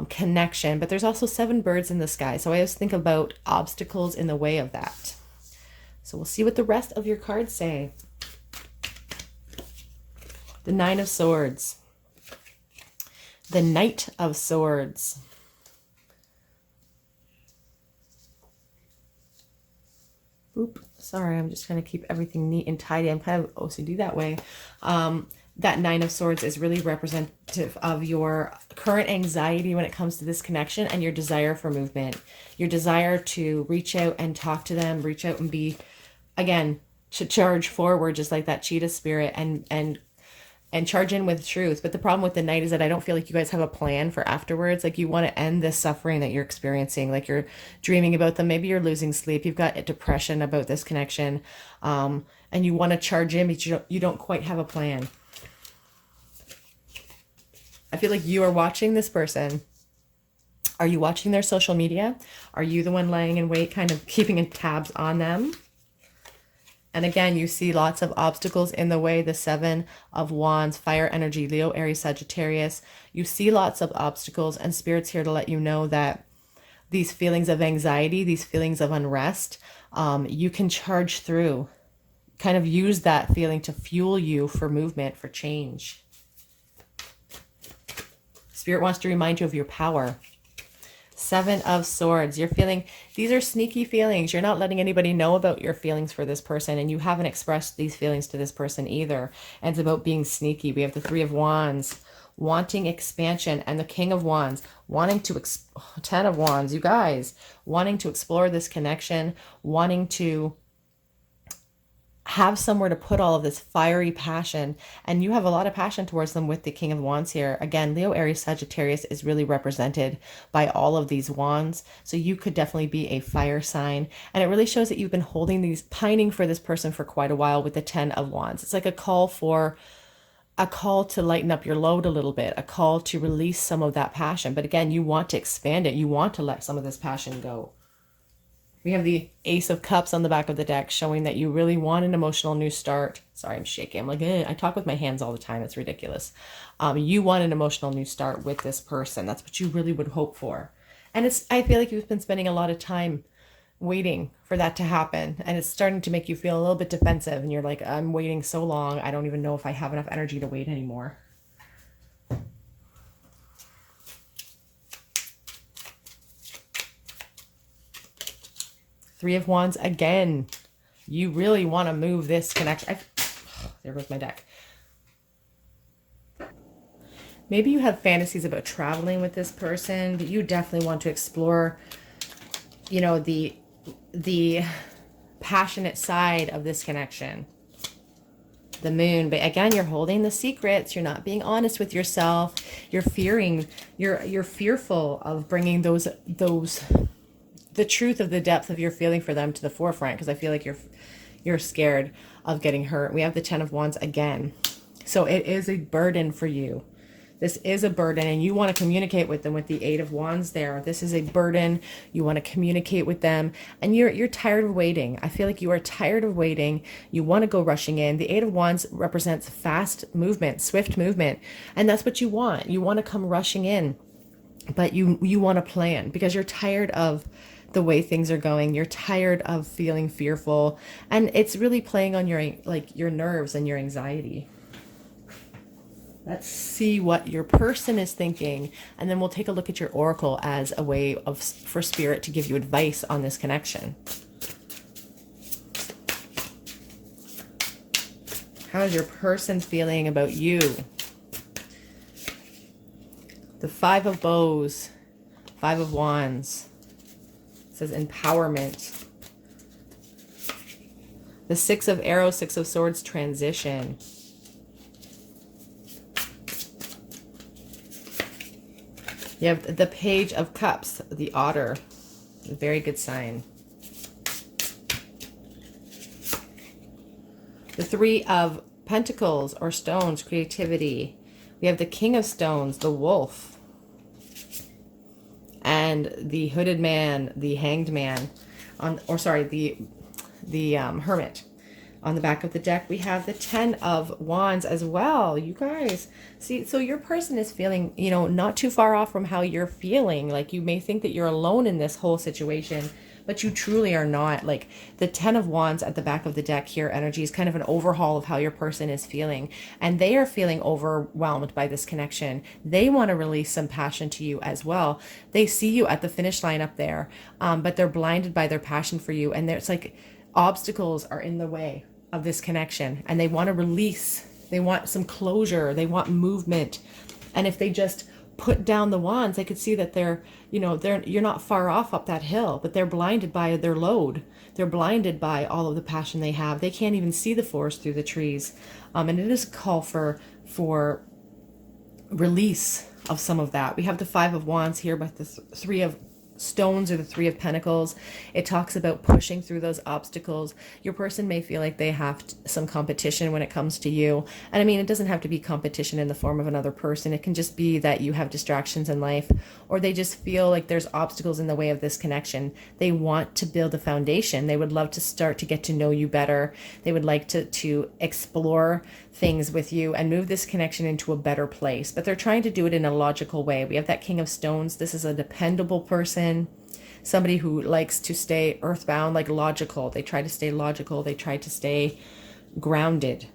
connection, but there's also 7 birds in the sky. So I always think about obstacles in the way of that. So we'll see what the rest of your cards say. The 9 of Swords, the Knight of Swords, oop, sorry, I'm just trying to keep everything neat and tidy. I'm kind of OCD that way. That 9 of Swords is really representative of your current anxiety when it comes to this connection and your desire for movement, your desire to reach out and talk to them, reach out and be, again, to charge forward just like that cheetah spirit and charge in with truth. But the problem with the Knight is that I don't feel like you guys have a plan for afterwards. Like you want to end this suffering that you're experiencing. Like you're dreaming about them. Maybe you're losing sleep. You've got a depression about this connection. And you want to charge in, but you don't quite have a plan. I feel like you are watching this person. Are you watching their social media? Are you the one laying in wait, kind of keeping tabs on them? And again, you see lots of obstacles in the way. The 7 of Wands, fire energy, Leo, Aries, Sagittarius. You see lots of obstacles, and Spirit's here to let you know that these feelings of anxiety, these feelings of unrest, you can charge through. Kind of use that feeling to fuel you for movement, for change. Spirit wants to remind you of your power. 7 of Swords. You're feeling, these are sneaky feelings. You're not letting anybody know about your feelings for this person, and you haven't expressed these feelings to this person either. And it's about being sneaky. We have the 3 of Wands, wanting expansion, and the King of Wands, wanting to, 10 of Wands, you guys, wanting to explore this connection, wanting to have somewhere to put all of this fiery passion. And you have a lot of passion towards them with the King of Wands here. Again, Leo, Aries, Sagittarius is really represented by all of these wands. So you could definitely be a fire sign. And it really shows that you've been holding these, pining for this person for quite a while with the 10 of Wands. It's like a call to lighten up your load a little bit, a call to release some of that passion. But again, you want to expand it. You want to let some of this passion go. We have the Ace of Cups on the back of the deck, showing that you really want an emotional new start. Sorry, I'm shaking. I'm like, I talk with my hands all the time. It's ridiculous. You want an emotional new start with this person. That's what you really would hope for. And I feel like you've been spending a lot of time waiting for that to happen. And it's starting to make you feel a little bit defensive. And you're like, I'm waiting so long. I don't even know if I have enough energy to wait anymore. Three of Wands again. You really want to move this connection. There goes my deck. Maybe you have fantasies about traveling with this person, but you definitely want to explore, you know, the passionate side of this connection. The Moon. But again, you're holding the secrets. You're not being honest with yourself. You're fearing. You're fearful of bringing the truth of the depth of your feeling for them to the forefront, because I feel like you're scared of getting hurt. We have the 10 of Wands again. So it is a burden for you. This is a burden, and you want to communicate with them with the Eight of Wands there. This is a burden. You want to communicate with them, and you're tired of waiting. I feel like you are tired of waiting. You want to go rushing in. The Eight of Wands represents fast movement, swift movement, and that's what you want. You want to come rushing in, but you want to plan because you're tired of the way things are going. You're tired of feeling fearful, and it's really playing on your nerves and your anxiety. Let's see what your person is thinking, and then we'll take a look at your oracle as a way for spirit to give you advice on this connection. How is your person feeling about you? The Five of Bows, Five of Wands. It says empowerment. The Six of Arrows, Six of Swords, transition. You have the Page of Cups, the Otter. A very good sign. The Three of Pentacles or Stones, creativity. We have the King of Stones, the Wolf. And the Hooded Man, the Hanged Man. The Hermit. On the back of the deck, we have the Ten of Wands as well. You guys, see, so your person is feeling, not too far off from how you're feeling. Like, you may think that you're alone in this whole situation, but you truly are not. Like, the Ten of Wands at the back of the deck here, energy is kind of an overhaul of how your person is feeling. And they are feeling overwhelmed by this connection. They want to release some passion to you as well. They see you at the finish line up there, but they're blinded by their passion for you. And it's like obstacles are in the way of this connection, and they want to release. They want some closure. They want movement. And if they just put down the wands, they could see that you're not far off up that hill, but they're blinded by their load. They're blinded by all of the passion they have. They can't even see the forest through the trees. And it is a call for release of some of that. We have the Five of Wands here, but the Three of Stones or the Three of Pentacles. It talks about pushing through those obstacles. Your person may feel like they have some competition when it comes to you. And I mean, it doesn't have to be competition in the form of another person. It can just be that you have distractions in life, or they just feel like there's obstacles in the way of this connection. They want to build a foundation. They would love to start to get to know you better. They would like to explore things with you and move this connection into a better place, but they're trying to do it in a logical way. We have that King of Stones. This is a dependable person, somebody who likes to stay earthbound, like logical. They try to stay logical. They try to stay grounded.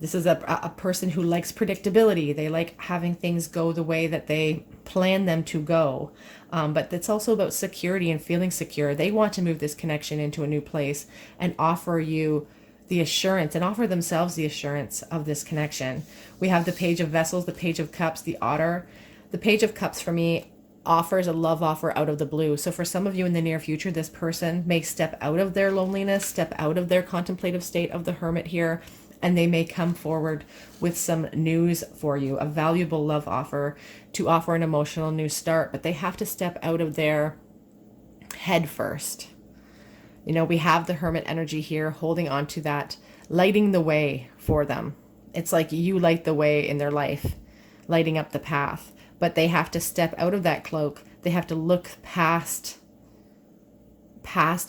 This is a person who likes predictability. They like having things go the way that they plan them to go. But it's also about security and feeling secure. They want to move this connection into a new place and offer you the assurance, and offer themselves the assurance of this connection. We have the Page of Vessels, the Page of Cups, the Otter. The Page of Cups for me offers a love offer out of the blue. So for some of you in the near future, this person may step out of their loneliness, step out of their contemplative state of the Hermit here, and they may come forward with some news for you, a valuable love offer to offer an emotional new start. But they have to step out of their head first. We have the Hermit energy here, holding on to that, lighting the way for them. It's like you light the way in their life, lighting up the path. But they have to step out of that cloak. They have to look past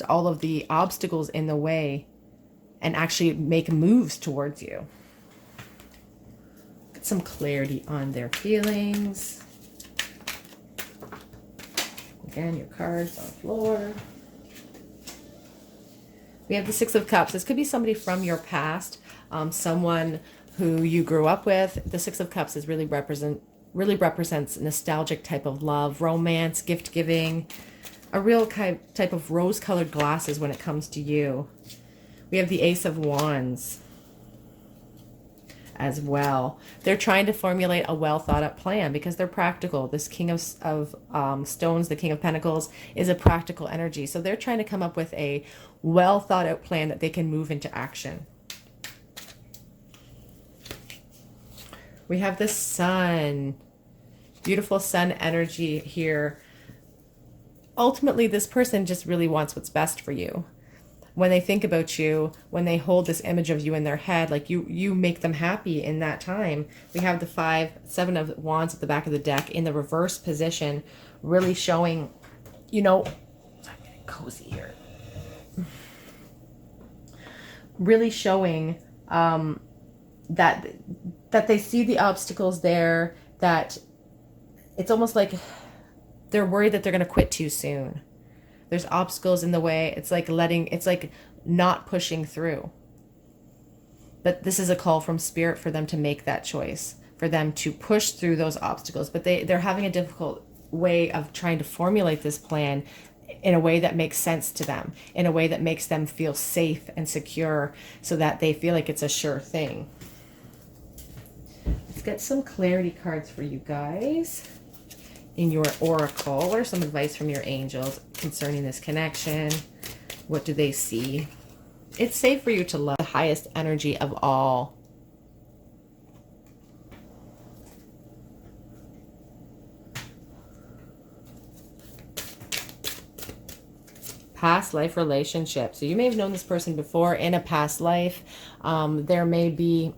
all of the obstacles in the way and actually make moves towards you. Get some clarity on their feelings. Again, your cards on the floor. We have the Six of Cups. This could be somebody from your past, someone who you grew up with. The Six of Cups is really represents nostalgic type of love, romance, gift giving, a real type of rose-colored glasses when it comes to you. We have the Ace of Wands as well. They're trying to formulate a well thought out plan because they're practical. This King of Stones, the King of Pentacles, is a practical energy. So they're trying to come up with a well thought out plan that they can move into action. We have the Sun. Beautiful Sun energy here. Ultimately, this person just really wants what's best for you. when they think about you, when they hold this image of you in their head, like you make them happy in that time. We have the Seven of Wands at the back of the deck in the reverse position, really showing, you know, I'm getting cozy here. Really showing that they see the obstacles there, that it's almost like they're worried that they're going to quit too soon. There's obstacles in the way. It's like not pushing through. But this is a call from Spirit for them to make that choice, for them to push through those obstacles. But they're having a difficult way of trying to formulate this plan in a way that makes sense to them, in a way that makes them feel safe and secure, so that they feel like it's a sure thing. Let's get some clarity cards for you guys in your oracle. What are some advice from your angels concerning this connection? What do they see? It's safe for you to love the highest energy of all. Past life relationship. So you may have known this person before in a past life. There may be,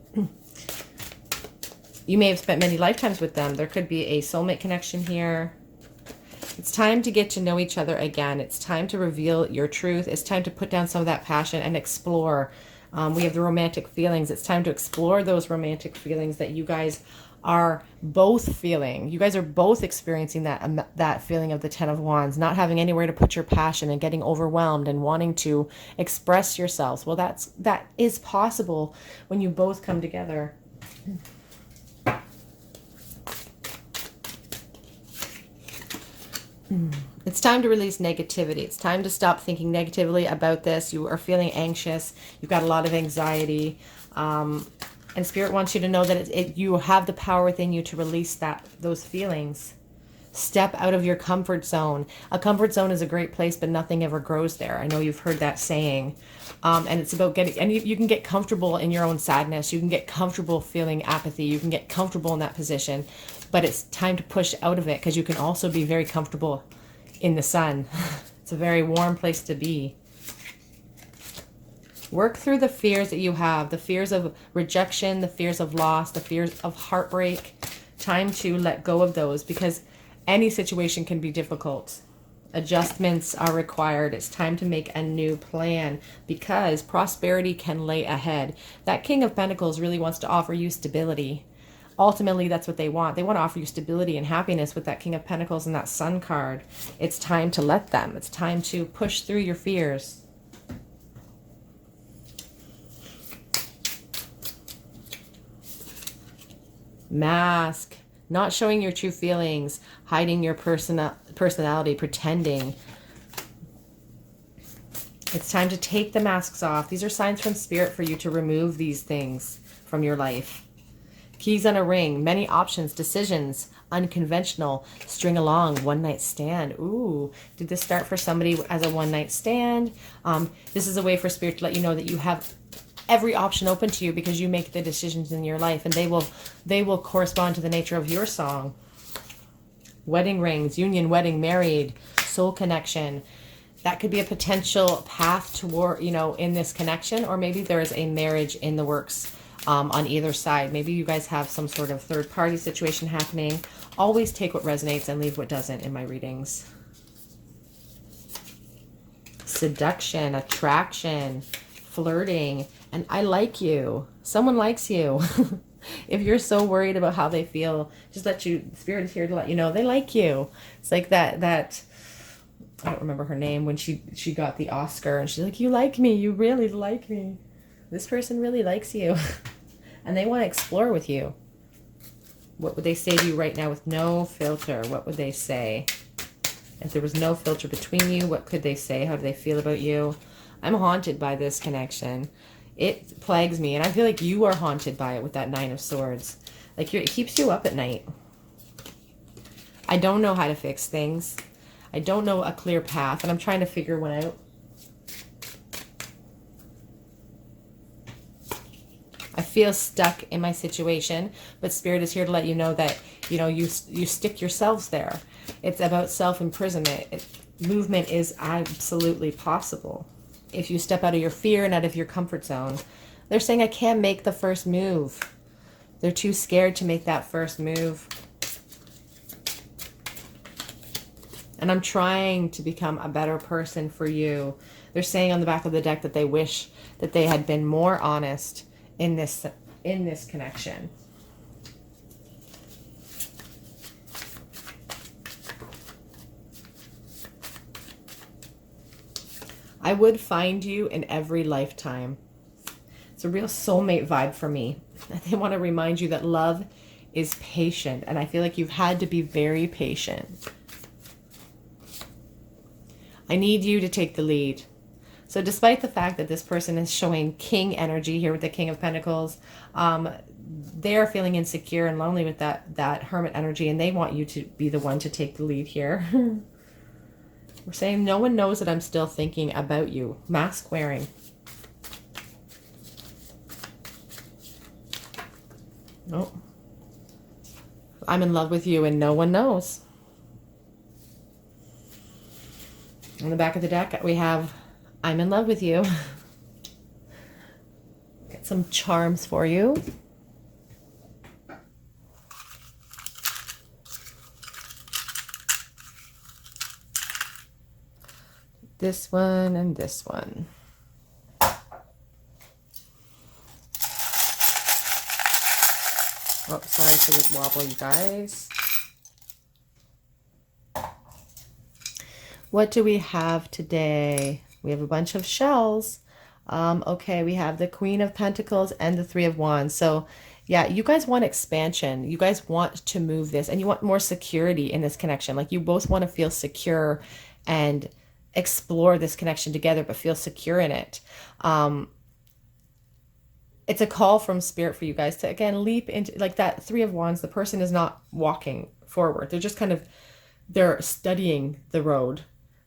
you may have spent many lifetimes with them. There could be a soulmate connection here. It's time to get to know each other again. It's time to reveal your truth. It's time to put down some of that passion and explore. We have the romantic feelings. It's time to explore those romantic feelings that you guys are both feeling. You guys are both experiencing that feeling of the Ten of Wands, not having anywhere to put your passion and getting overwhelmed and wanting to express yourselves. Well, that is possible when you both come together. It's time to release negativity. It's time to stop thinking negatively about this. You are feeling anxious. You've got a lot of anxiety. And Spirit wants you to know that you have the power within you to release those feelings. Step out of your comfort zone. A comfort zone is a great place, but nothing ever grows there. I know you've heard that saying. And it's about you can get comfortable in your own sadness. You can get comfortable feeling apathy. You can get comfortable in that position. But it's time to push out of it, because you can also be very comfortable in the sun. It's a very warm place to be. Work through the fears that you have, the fears of rejection, the fears of loss, the fears of heartbreak. Time to let go of those, because any situation can be difficult. Adjustments are required. It's time to make a new plan, because prosperity can lay ahead. That King of Pentacles really wants to offer you stability. Ultimately, that's what they want. They want to offer you stability and happiness with that King of Pentacles and that Sun card. It's time to let them. It's time to push through your fears. Mask. Not showing your true feelings. Hiding your personality. Pretending. It's time to take the masks off. These are signs from Spirit for you to remove these things from your life. Keys on a ring. Many options. Decisions. Unconventional. String along. One night stand. Ooh. Did this start for somebody as a one night stand? This is a way for Spirit to let you know that you have every option open to you, because you make the decisions in your life, and they will correspond to the nature of your song. Wedding rings. Union, wedding, married. Soul connection. That could be a potential path toward, in this connection, or maybe there is a marriage in the works. On either side. Maybe you guys have some sort of third-party situation happening. Always take what resonates and leave what doesn't in my readings. Seduction, attraction, flirting, and I like you. Someone likes you. If you're so worried about how they feel, just Spirit is here to let you know they like you. It's like that I don't remember her name, when she got the Oscar, and she's like, you like me, you really like me. This person really likes you. And they want to explore with you. What would they say to you right now with no filter? What would they say? If there was no filter between you, what could they say? How do they feel about you? I'm haunted by this connection. It plagues me. And I feel like you are haunted by it with that Nine of Swords. Like it keeps you up at night. I don't know how to fix things. I don't know a clear path. And I'm trying to figure one out. I feel stuck in my situation, but Spirit is here to let you know that, you stick yourselves there. It's about self-imprisonment. Movement is absolutely possible. if you step out of your fear and out of your comfort zone. They're saying, I can't make the first move. They're too scared to make that first move. And I'm trying to become a better person for you. They're saying on the back of the deck that they wish that they had been more honest in this connection. I would find you in every lifetime. It's a real soulmate vibe for me. They want to remind you that love is patient. And I feel like you've had to be very patient. I need you to take the lead. So despite the fact that this person is showing king energy here with the King of Pentacles, they're feeling insecure and lonely with that hermit energy, and they want you to be the one to take the lead here. We're saying no one knows that I'm still thinking about you. Mask wearing. Oh. I'm in love with you and no one knows. On the back of the deck, we have I'm in love with you. Get some charms for you. This one and this one. Oh, sorry for the wobble, you guys. What do we have today? We have a bunch of shells. Okay, we have the Queen of Pentacles and the Three of Wands. So yeah, you guys want expansion. You guys want to move this, and you want more security in this connection. Like, you both want to feel secure and explore this connection together, but feel secure in it. It's a call from Spirit for you guys to, again, leap into, like, that Three of Wands. The person is not walking forward. They're just kind of, they're studying the road.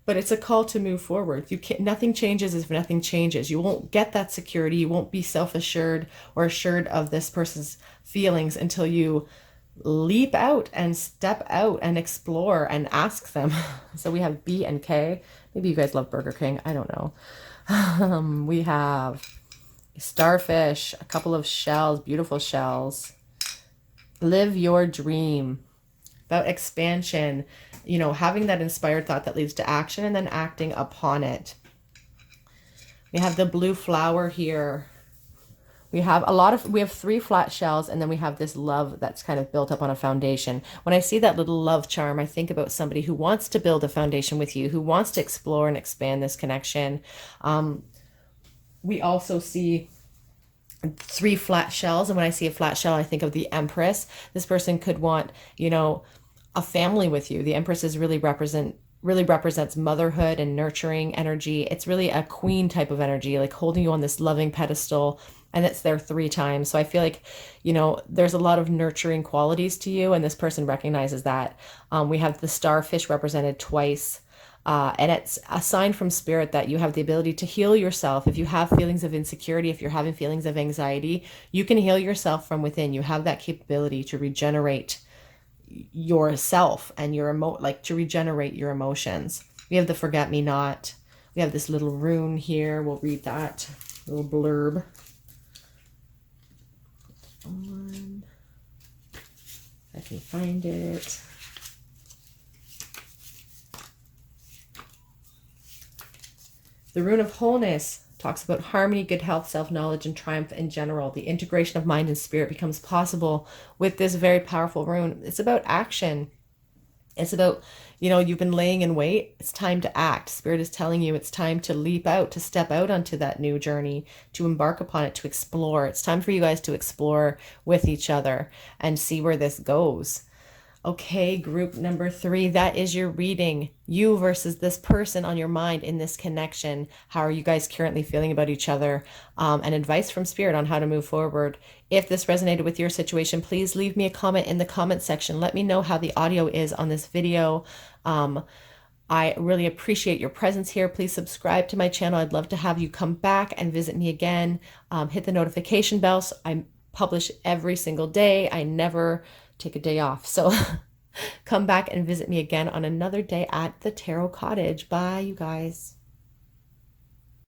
But it's a call to move forward. You can't, nothing changes if nothing changes. You won't get that security. You won't be self-assured or assured of this person's feelings until you leap out and step out and explore and ask them. So we have B and K. Maybe you guys love Burger King. I don't know. We have starfish, a couple of shells, beautiful shells. Live your dream. About expansion, you know, having that inspired thought that leads to action and then acting upon it. We have the blue flower here. We have we have 3 flat shells, and then we have this love that's kind of built up on a foundation. When I see that little love charm, I think about somebody who wants to build a foundation with you, who wants to explore and expand this connection. We also see 3 flat shells, and when I see a flat shell, I think of the Empress. This person could want, you know, a family with you. The Empress is really represents motherhood and nurturing energy. It's really a queen type of energy, like holding you on this loving pedestal, and it's there 3 times. So I feel like, you know, there's a lot of nurturing qualities to you, and this person recognizes that. We have the starfish represented twice. And it's a sign from Spirit that you have the ability to heal yourself. If you have feelings of insecurity, if you're having feelings of anxiety, you can heal yourself from within. You have that capability to regenerate yourself and to regenerate your emotions. We have the forget-me-not. We have this little rune here. We'll read that little blurb. I can find it. The rune of wholeness talks about harmony, good health, self-knowledge, and triumph in general. The integration of mind and spirit becomes possible with this very powerful rune. It's about action. It's about, you know, you've been laying in wait. It's time to act. Spirit is telling you it's time to leap out, to step out onto that new journey, to embark upon it, to explore. It's time for you guys to explore with each other and see where this goes. Okay, group number 3, that is your reading. You versus this person on your mind in this connection. How are you guys currently feeling about each other? And advice from Spirit on how to move forward. If this resonated with your situation, please leave me a comment in the comment section. Let me know how the audio is on this video. I really appreciate your presence here. Please subscribe to my channel. I'd love to have you come back and visit me again. Hit the notification bell. So I publish every single day. I never take a day off. So come back and visit me again on another day at the Tarot Cottage. Bye, you guys.